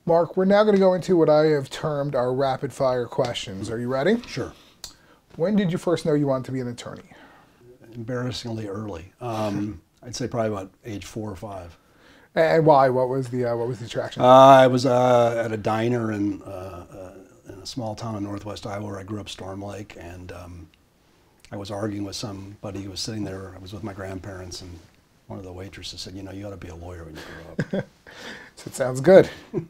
Mark, we're now going to go into what I have termed our rapid fire questions. Are you ready? Sure. When did you first know you wanted to be an attorney? Embarrassingly early. I'd say probably about age 4 or 5. And why? What was the attraction? I was at a diner in a small town in northwest Iowa where I grew up, Storm Lake, and I was arguing with somebody who was sitting there. I was with my grandparents, and one of the waitresses said, "You know, you ought to be a lawyer when you grow up." So it sounds good. Do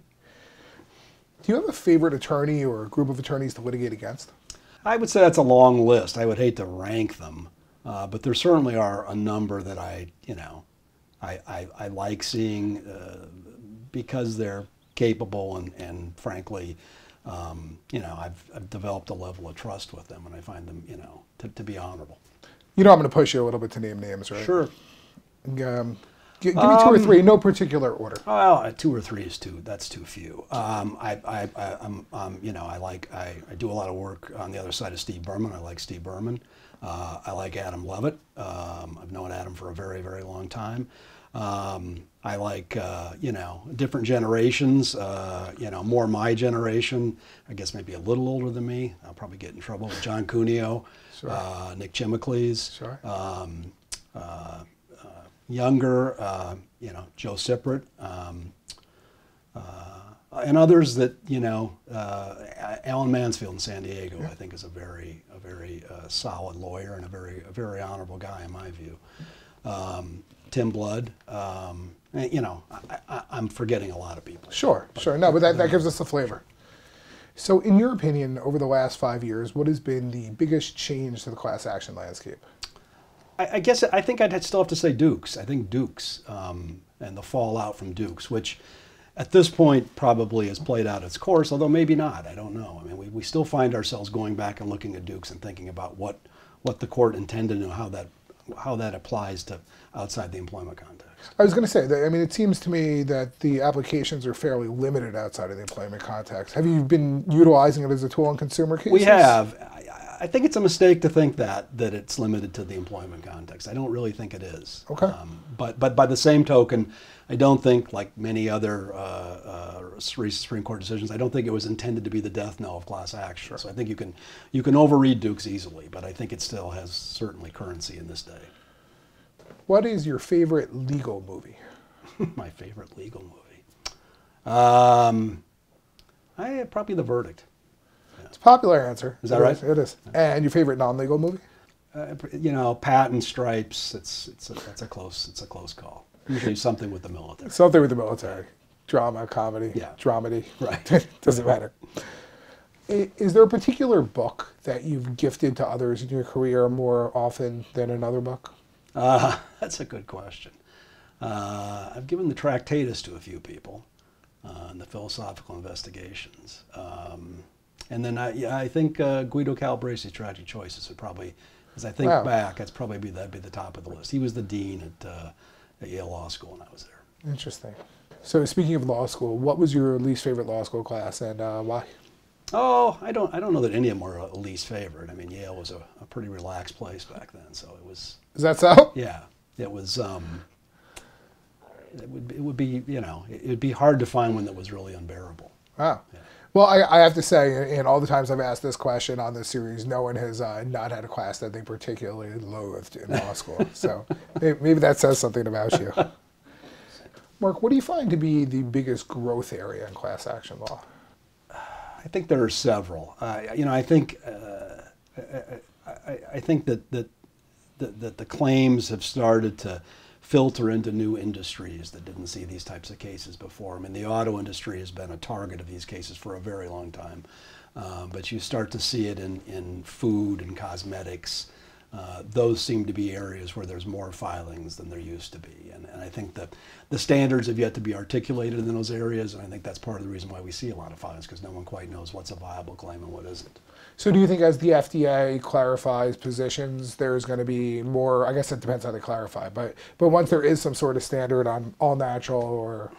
you have a favorite attorney or a group of attorneys to litigate against? I would say that's a long list. I would hate to rank them, but there certainly are a number that I like seeing because they're capable and frankly, I've developed a level of trust with them, and I find them, to be honorable. You know, I'm going to push you a little bit to name names, right? Sure. Give me 2 or 3, no particular order. Well, 2 or 3 is that's too few. I do a lot of work on the other side of Steve Berman. I like Steve Berman. I like Adam Levitt. I've known Adam for a very, very long time. I like, different generations, more my generation, I guess maybe a little older than me. I'll probably get in trouble with John Cuneo, sure. Nick Chimicles, sure. Younger, Joe Sippert, and others that, Alan Mansfield in San Diego, yeah. I think is a very solid lawyer and a very honorable guy in my view. Tim Blood, I'm forgetting a lot of people. Sure, sure. No, but that gives us a flavor. So in your opinion, over the last 5 years, what has been the biggest change to the class action landscape? I guess I think I'd still have to say Dukes. I think Dukes and the fallout from Dukes, which at this point probably has played out its course, although maybe not. I don't know. I mean, we still find ourselves going back and looking at Dukes and thinking about what the court intended and how that applies to outside the employment context. I was going to say that, I mean, it seems to me that the applications are fairly limited outside of the employment context. Have you been utilizing it as a tool in consumer cases? We have. I think it's a mistake to think that it's limited to the employment context. I don't really think it is. Okay. But by the same token, I don't think, like many other recent Supreme Court decisions, I don't think it was intended to be the death knell of class action. Sure. So I think you can overread Dukes easily, but I think it still has certainly currency in this day. What is your favorite legal movie? My favorite legal movie? Probably The Verdict. It's a popular answer. Is that right? It is. And your favorite non-legal movie? Pat and Stripes. That's a close call. Usually something with the military. Something with the military. Drama, comedy, yeah. dramedy. Right. Doesn't matter. Is there a particular book that you've gifted to others in your career more often than another book? That's a good question. I've given the Tractatus to a few people, and the Philosophical Investigations. And then I think Guido Calabresi's Tragic Choices would probably, as I think back, that'd be the top of the list. He was the dean at Yale Law School when I was there. Interesting. So speaking of law school, what was your least favorite law school class and why? Oh, I don't know that any of them were a least favorite. I mean, Yale was a pretty relaxed place back then, so it was. Is that so? Yeah, it was. It would be it'd be hard to find one that was really unbearable. Wow. Yeah. Well, I have to say, in all the times I've asked this question on this series, no one has not had a class that they particularly loathed in law school. So maybe that says something about you. Mark, what do you find to be the biggest growth area in class action law? I think there are several. I think that the claims have started to filter into new industries that didn't see these types of cases before. I mean, the auto industry has been a target of these cases for a very long time, but you start to see it in food and cosmetics. Those seem to be areas where there's more filings than there used to be. And I think that the standards have yet to be articulated in those areas, and I think that's part of the reason why we see a lot of filings, because no one quite knows what's a viable claim and what isn't. So do you think as the FDA clarifies positions, there's going to be more, I guess it depends how they clarify, but once there is some sort of standard on all natural or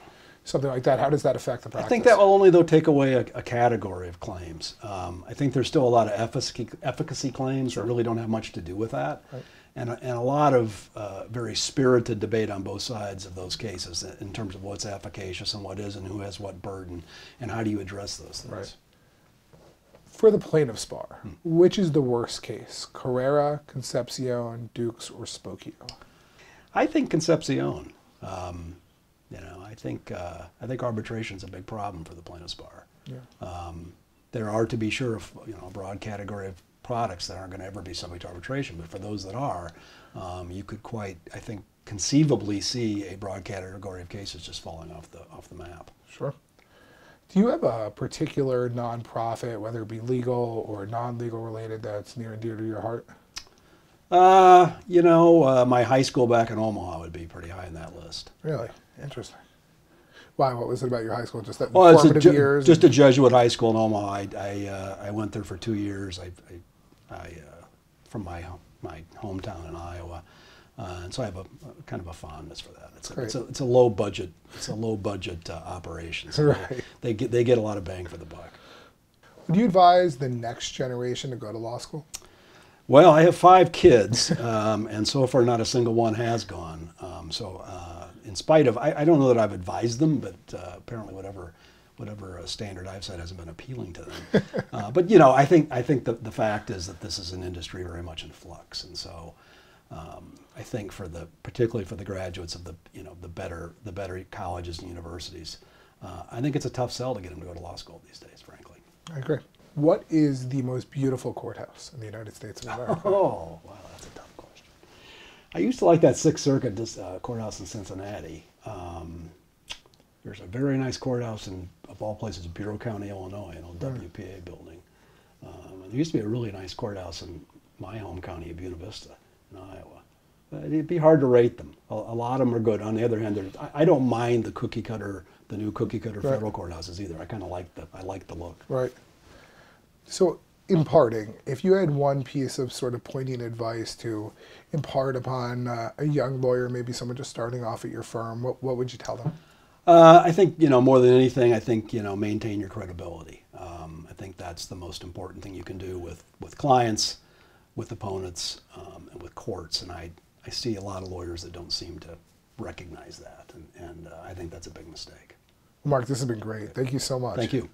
something like that, how does that affect the practice? I think that will only, though, take away a category of claims. I think there's still a lot of efficacy claims that really don't have much to do with that. Right. and a lot of very spirited debate on both sides of those cases in terms of what's efficacious and what isn't, who has what burden, and how do you address those things. Right. For the plaintiff's bar, which is the worst case? Carrera, Concepcion, Dukes, or Spokio? I think Concepcion. You know, I think arbitration is a big problem for the plaintiff's bar. Yeah. There are, to be sure, you know, a broad category of products that aren't going to ever be subject to arbitration, but for those that are, you could quite, I think, conceivably see a broad category of cases just falling off the map. Sure. Do you have a particular nonprofit, whether it be legal or non-legal related, that's near and dear to your heart? You know, my high school back in Omaha would be pretty high on that list. Really? Interesting. Why? What was it about your high school? Just that Well, formative years? Just a Jesuit high school in Omaha. I went there for 2 years. From my hometown in Iowa, and so I have a kind of a fondness for that. It's a low budget operation. So right. They get a lot of bang for the buck. Would you advise the next generation to go to law school? Well, I have 5 kids, and so far not a single one has gone. In spite of, I don't know that I've advised them, but apparently whatever standard I've set hasn't been appealing to them. But you know, I think the fact is that this is an industry very much in flux, and so I think particularly for the graduates of the better colleges and universities, I think it's a tough sell to get them to go to law school these days, frankly. I agree. What is the most beautiful courthouse in the United States of America? Oh, wow, that's a tough question. I used to like that Sixth Circuit courthouse in Cincinnati. There's a very nice courthouse in, of all places, Bureau County, Illinois, an old WPA building. And there used to be a really nice courthouse in my home county of Buena Vista in Iowa. It'd be hard to rate them. A lot of them are good. On the other hand, I don't mind the new cookie cutter federal courthouses either. I kind of like the look. Right. So, imparting, if you had one piece of sort of poignant advice to impart upon a young lawyer, maybe someone just starting off at your firm, what would you tell them? I think, more than anything, I think, maintain your credibility. I think that's the most important thing you can do with clients, with opponents, and with courts. And I see a lot of lawyers that don't seem to recognize that. And I think that's a big mistake. Mark, this has been great. Thank you so much. Thank you.